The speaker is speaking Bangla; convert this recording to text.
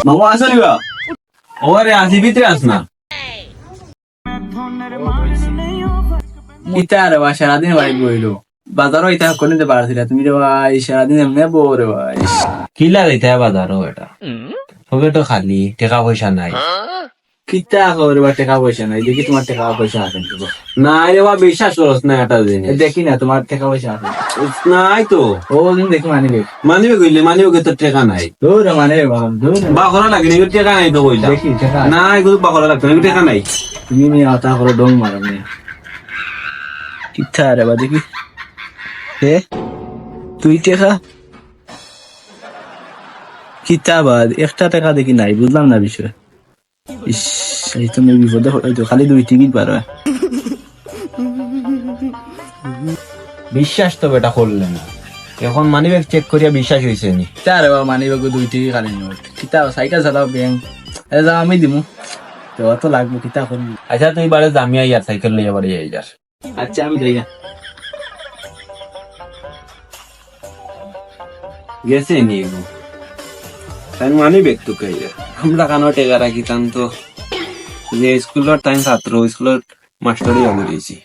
মামা আসলি বা ওরে আসি ভিতরে আস না ইতা রে ভাই সারাদিন বাড়ি বইলো বাজারও ইতা করে নিতে পারছি না তুমি রে ভাই সারাদিন এমনি বউ রে ভাই কি লাগাইতে বাজারও এটা সবে তো খালি টাকা পয়সা নাই কিতা করে বা টাকা পয়সা নাই দেখি তোমার টাকা পয়সা আছে নাকি? নাই রে বা বিশ্বাস করস না এটা জিনিস দেখি না তোমার টাকা পয়সা আছে নাই তো ও দিন দেখি মানিবে মানিবে কইলে মানিবে তো টাকা নাই দূর মানিবে দূর বা করা লাগে না টাকা নাই তো কইলা দেখি টাকা না এগুলো বা করা লাগতো না টাকা নাই তুমি নিয়ে আতা করে ডং মারো নিয়ে কিতা রে বা দেখি হে তুই টাকা কিতা বাদ একটা টাকা দেখি নাই বুঝলাম না বিষয় ইস এই তো মেয়ে বিপদে হয়তো খালি দুই টিকিট বার হয় বিশ্বাস তো বেটা করলে না এখন মানিবে চেক করিয়া বিশ্বাস হয়েছে নি তারে বাবা মানি বাগু দুই টিকিট খালি নোট কিতা সাইকেল চালাও ব্যাংক এ যা আমি দিমু তো অত লাগবো কিতা করবি আচ্ছা তুই বারে জামিয়া ইয়ার সাইকেল লইয়া বাড়ি যাই যাস আচ্ছা আমি যাই গেছে নি এগো তাই মানিবে তো কই আমরা কানো টেকা রাখি তান তো যে স্কুলের টাইম ছাত্র স্কুলের মাস্টারই আমি দিয়েছি